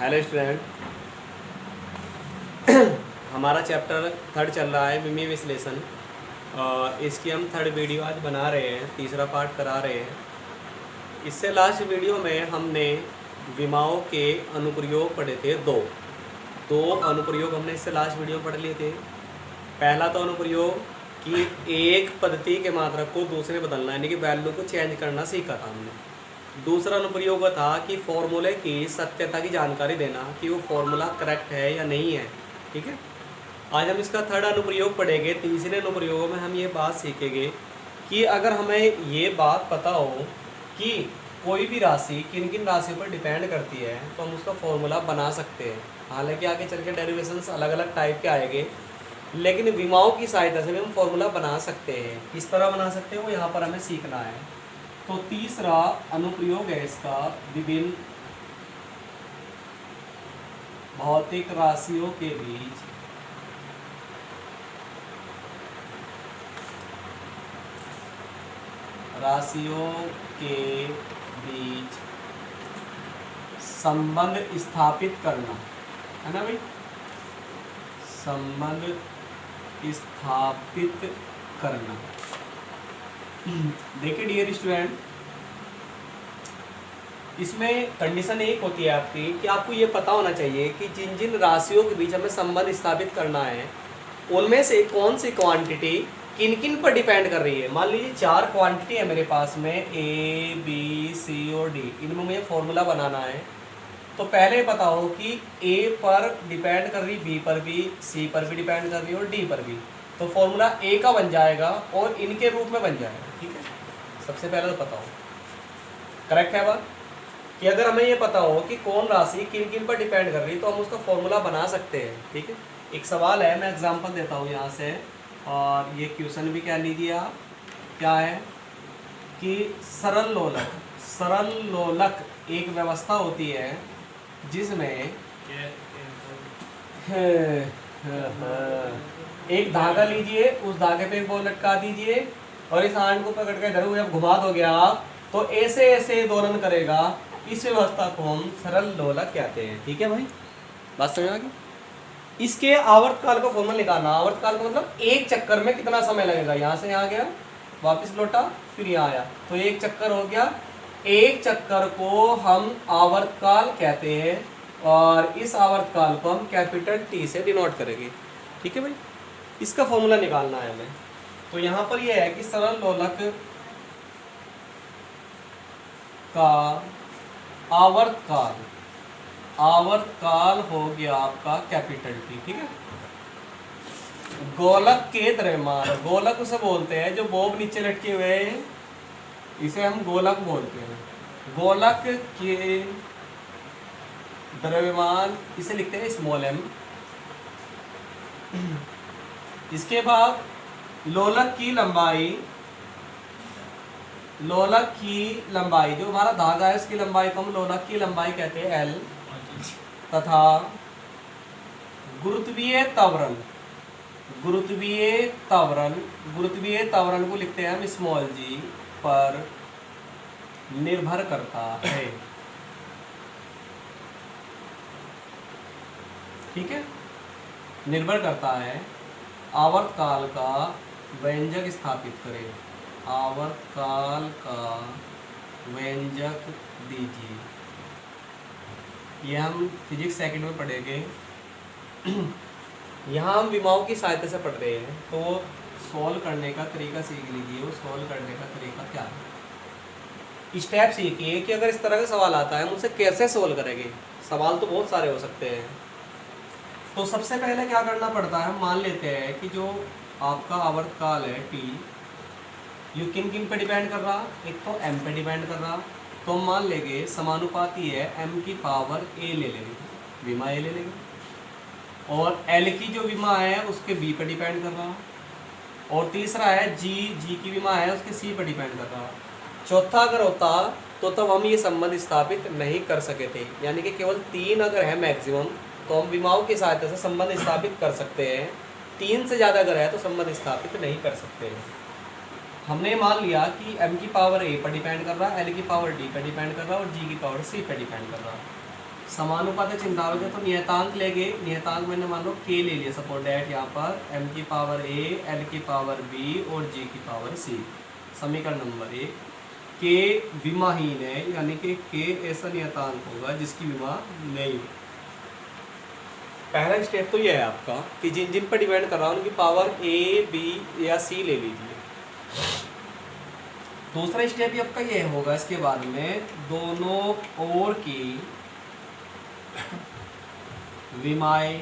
Hello student. हमारा chapter 3 चल रहा है विमीय विश्लेषण। इसकी हम 3rd वीडियो आज बना रहे हैं, तीसरा पार्ट करा रहे हैं। इससे लास्ट वीडियो में हमने विमाओं के अनुप्रयोग पढ़े थे। दो अनुप्रयोग हमने इससे लास्ट वीडियो पढ़ लिए थे। पहला तो अनुप्रयोग कि एक पद्धति के मात्रक को दूसरे बदलना, यानी कि वैल्यू को चेंज करना सीखा था हमने। दूसरा अनुप्रयोग था कि फॉर्मूले की सत्यता की जानकारी देना कि वो फॉर्मूला करेक्ट है या नहीं है। ठीक है, आज हम इसका 3rd अनुप्रयोग पढ़ेंगे। तीसरे अनुप्रयोग में हम ये बात सीखेंगे कि अगर हमें ये बात पता हो कि कोई भी राशि किन किन राशियों पर डिपेंड करती है तो हम उसका फॉर्मूला बना सकते हैं। हालांकि आगे चल के डेरिवेशंस अलग अलग टाइप के आएंगे, लेकिन विमाओं की सहायता से भी हम फॉर्मूला बना सकते हैं। किस तरह बना सकते हैं वो यहाँ पर हमें सीखना है। तो तीसरा अनुप्रयोग है इसका विभिन्न भौतिक राशियों के बीच संबंध स्थापित करना है ना भाई। संबंध स्थापित करना। देखिए डियर स्टूडेंट, इसमें कंडीशन एक होती है आपकी कि आपको ये पता होना चाहिए कि जिन जिन राशियों के बीच हमें संबंध स्थापित करना है उनमें से कौन सी क्वांटिटी किन किन पर डिपेंड कर रही है। मान लीजिए 4 क्वांटिटी है मेरे पास में, ए बी सी और डी। इनमें मुझे फॉर्मूला बनाना है तो पहले पता हो कि ए पर डिपेंड कर रही, बी पर भी, सी पर भी डिपेंड कर रही और डी पर भी। तो फॉर्मूला ए का बन जाएगा और इनके रूप में बन जाएगा। ठीक है, सबसे पहले तो पता हो। करेक्ट है बात कि अगर हमें ये पता हो कि कौन राशि किन किन पर डिपेंड कर रही है तो हम उसका फॉर्मूला बना सकते हैं। ठीक है, एक सवाल है, मैं एग्जांपल देता हूँ यहाँ से, और ये क्वेश्चन भी कह लीजिए आप। क्या है कि सरल लोलक एक व्यवस्था होती है जिसमें एक धागा लीजिए, उस धागे पे एक बॉल लटका दीजिए और इस आंट को पकड़ के इधर जब घुमा दोगे आप तो ऐसे ऐसे दोलन करेगा। इस व्यवस्था को हम सरल लोलक कहते हैं। ठीक है भाई, बात समझ आ गई। इसके आवर्तकाल का फॉर्मूला निकालना। आवर्तकाल का मतलब एक चक्कर में कितना समय लगेगा। यहाँ से यहाँ गया, वापस लौटा, फिर यहाँ आया, तो एक चक्कर हो गया। एक चक्कर को हम आवर्तकाल कहते हैं और इस आवर्तकाल को हम कैपिटल टी से डिनोट करेंगे। ठीक है भाई, इसका फॉर्मूला निकालना है हमें। तो यहाँ पर यह है कि सरल लोलक का आवर्तकाल हो गया आपका कैपिटल टी। ठीक है, गोलक के द्रव्यमान, गोलक उसे बोलते हैं जो बॉब नीचे लटके हुए हैं, इसे हम गोलक बोलते हैं। गोलक के द्रव्यमान इसे लिखते हैं स्मॉल m। इसके बाद लोलक की लंबाई जो हमारा धागा है उसकी लंबाई को हम लोलक की लंबाई कहते हैं L, तथा गुरुत्वीय त्वरण को लिखते हैं हम स्मॉल g पर निर्भर करता है। ठीक है, निर्भर करता है। आवर्तकाल का व्यंजक स्थापित करें। आवर्तकाल का व्यंजक दीजिए। यह हम फिजिक्स सेकंड में पढ़ेंगे। यहाँ हम विमाओं की सहायता से पढ़ रहे हैं तो सॉल्व करने का तरीका सीख लीजिए। वो सॉल्व करने का तरीका क्या है, स्टेप सीखिए कि अगर इस तरह का सवाल आता है मुझसे कैसे सॉल्व करेंगे। सवाल तो बहुत सारे हो सकते हैं। तो सबसे पहले क्या करना पड़ता है, हम मान लेते हैं कि जो आपका आवर्तकाल है टी, ये किन किन पे डिपेंड कर रहा। एक तो m पे डिपेंड कर रहा, तो हम मान लेंगे समानुपाती है m की पावर a ले लेंगे, विमा a ले लेंगे। और l की जो विमा है उसके b पे डिपेंड कर रहा। और तीसरा है g की विमा है उसके c पे डिपेंड कर रहा। चौथा अगर होता तो तब हम ये संबंध स्थापित नहीं कर सके थे, यानी कि केवल 3 अगर है मैक्सिमम तो हम विमाओं की सहायता से संबंध स्थापित कर सकते हैं। 3 से ज़्यादा अगर है तो संबंध स्थापित नहीं कर सकते हैं। हमने मान लिया कि m की पावर a पर डिपेंड कर रहा है, l की पावर d पर डिपेंड कर रहा है और g की पावर c पर डिपेंड कर रहा है। समानुपातिक चिन्ह डालोगे तो नियतांक लेंगे। नियतांक मैंने मान लो के ले लिया, सपोज डैट यहाँ पर m की पावर a, l की पावर b और g की पावर c। समीकरण नंबर 1, के विमाहीन है, यानी कि के ऐसा नियतांक होगा जिसकी विमा नहीं। पहला स्टेप तो यह है आपका कि जिन जिन पर डिपेंड कर रहा हूँ उनकी पावर a, b या c ले लीजिए। दूसरा स्टेप आपका यह होगा इसके बाद में दोनों ओर की विमाएं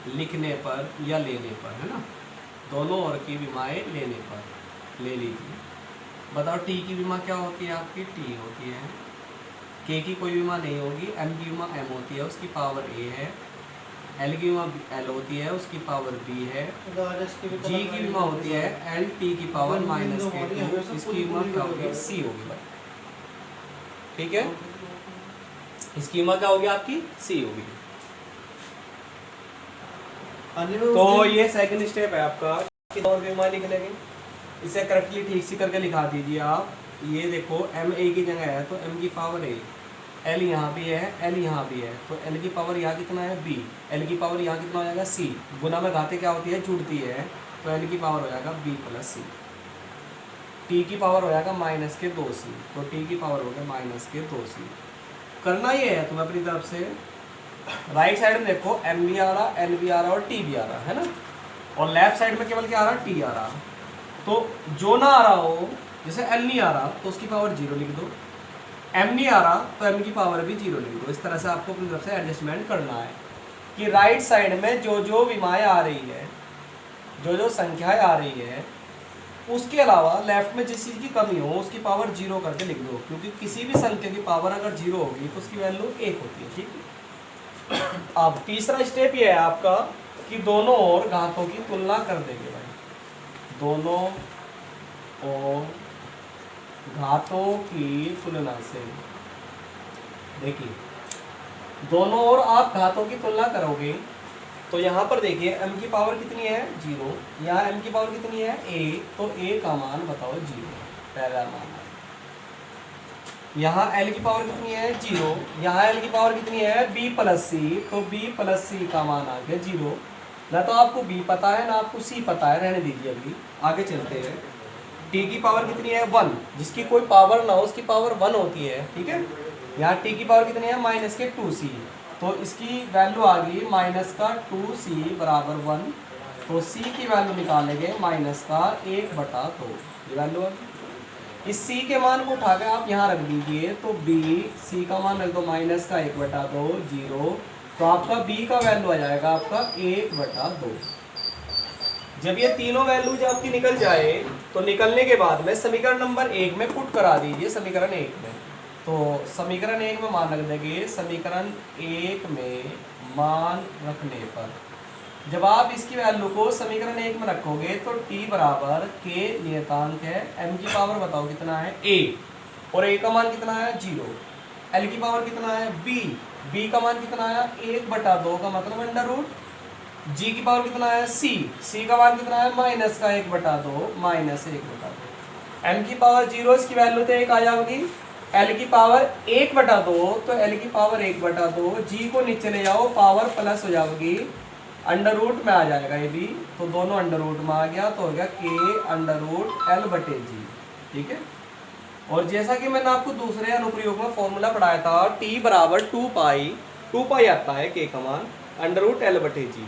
लिखने पर या लेने पर, है ना, दोनों ओर की विमाएं लेने पर ले लीजिए। बताओ टी की विमा क्या होती है आपकी, टी होती है। के की कोई विमा नहीं होगी, एम की विमा एम होती है, उसकी पावर ए है। एल की विमा एल होती है, उसकी पावर बी है। जी की विमा होती है एल, टी की पावर माइनस के टू, इसकी विमा क्या होगी, सी होगी भाई। ठीक है, इसकी विमा क्या होगी आपकी, सी होगी। तो ये सेकंड स्टेप है आपका कि और विमा लिख लेंगे। इसे करेक्टली ठीक से करके लिखा दीजिए आप। ये देखो एम ए की जगह है तो एम की पावर ए, एल यहाँ भी है, एल यहाँ भी है, तो एल की पावर यहाँ कितना है बी, एल की पावर यहाँ कितना हो जाएगा सी। गुना में घाते क्या होती है, जुड़ती है, तो एल की पावर हो जाएगा बी प्लस सी। टी की पावर हो जाएगा माइनस के 2c, तो टी की पावर हो गया माइनस के 2c। करना ये है तुम्हें अपनी तरफ से, राइट साइड में देखो एम भी आ रहा, एल भी आ रहा और टी भी आ रहा है ना, और लेफ्ट साइड में केवल क्या आ रहा, टी आ रहा। तो जो ना आ रहा हो, जैसे एल नहीं आ रहा तो उसकी पावर 0 लिख दो, एम नहीं आ रहा तो एम की पावर भी 0 लिख दो। इस तरह से आपको अपनी तरफ से एडजस्टमेंट करना है कि राइट साइड में जो जो विमाएं आ रही है, जो जो संख्याएं आ रही है, उसके अलावा लेफ्ट में जिस चीज़ की कमी हो उसकी पावर 0 करके लिख दो, क्योंकि किसी भी संख्या की पावर अगर 0 होगी तो उसकी वैल्यू 1 होती है। ठीक है, अब तीसरा स्टेप ये है आपका कि दोनों ओर घातों की तुलना कर देंगे भाई, दोनों ओर घातों की तुलना से। देखिए दोनों ओर आप घातों की तुलना करोगे तो यहाँ पर देखिए m की पावर कितनी है 0, यहाँ m की पावर कितनी है a, तो a का मान बताओ 0, पहला मान। यहाँ l की पावर कितनी है 0, यहाँ l की पावर कितनी है b प्लस सी, तो b प्लस सी का मान आ गया 0। ना तो आपको b पता है ना आपको c पता है, रहने दीजिए, अभी आगे चलते हैं। t की पावर कितनी है 1, जिसकी कोई पावर ना हो उसकी पावर 1 होती है। ठीक है, यहाँ t की पावर कितनी है माइनस के 2c, तो इसकी वैल्यू आ गई माइनस का 2c बराबर 1, तो c की वैल्यू निकालेंगे माइनस का 1/2, ये वैल्यू आ गई। इस c के मान को उठा के आप यहाँ रख दीजिए, तो b c का मान रख दो माइनस का 1/2 0, तो आपका b का वैल्यू आ जाएगा आपका 1/2। जब ये तीनों वैल्यूज आपकी निकल जाए तो निकलने के बाद में समीकरण नंबर 1 में पुट करा दीजिए। समीकरण 1 में, तो समीकरण 1 में मान रख देंगे। समीकरण 1 में मान रखने पर जब आप इसकी वैल्यू को समीकरण 1 में रखोगे तो t बराबर k नियतांक है, m की पावर बताओ कितना है a, और a का मान कितना है 0, l की पावर कितना है b, b का मान कितना है 1/2 का मतलब अंडर रूट, g की पावर कितना है c, c का मान कितना है माइनस का 1/2 माइनस 1/2, m की पावर 0, इसकी वैल्यू तो 1 आ जाएगी, l की पावर 1/2, तो l की पावर 1/2, g को नीचे ले जाओ पावर प्लस हो जाएगी, अंडर रूट में आ जाएगा ये भी, तो दोनों अंडर रूट में आ गया, तो हो गया k अंडर रूट l/g। ठीक है, और जैसा कि मैंने आपको दूसरे अनुप्रयोग में फॉर्मूला पढ़ाया था t बराबर 2 पाई आता है k का मान अंडर रूट l/g।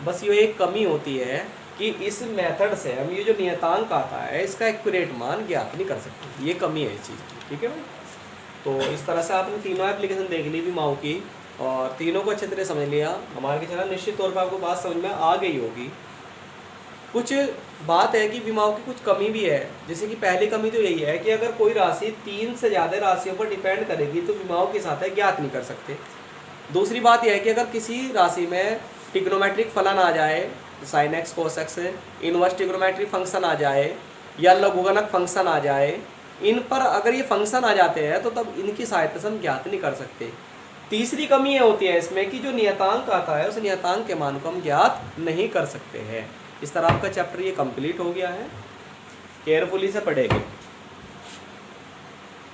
बस ये एक कमी होती है कि इस मेथड से हम ये जो नियतांक आता है इसका एक्यूरेट मान ज्ञात नहीं कर सकते, ये कमी है इस चीज़ की। ठीक है भाई, तो इस तरह से आपने तीनों एप्लीकेशन देख ली विमाओं की और तीनों को अच्छे तरह समझ लिया। हमारे के चैनल निश्चित तौर पर आपको बात समझ में आ गई होगी। कुछ बात है कि विमाओं की कुछ कमी भी है, जैसे कि पहली कमी तो यही है कि अगर कोई राशि 3 से ज़्यादा राशियों पर डिपेंड करेगी तो विमाओं के साथ है ज्ञात नहीं कर सकते। दूसरी बात यह है कि अगर किसी राशि में ट्रिग्नोमेट्रिक फलन आ जाए, sine x cos x, inverse trigonometric function आ जाए या लघुगणक फंक्शन आ जाए, इन पर अगर ये फंक्शन आ जाते हैं तो तब इनकी सहायता से हम ज्ञात नहीं कर सकते। तीसरी कमी ये होती है इसमें कि जो नियतांक आता है उस नियतांक के मान को हम ज्ञात नहीं कर सकते हैं। इस तरह आपका चैप्टर ये कंप्लीट हो गया है, केयरफुली से पढ़ेंगे।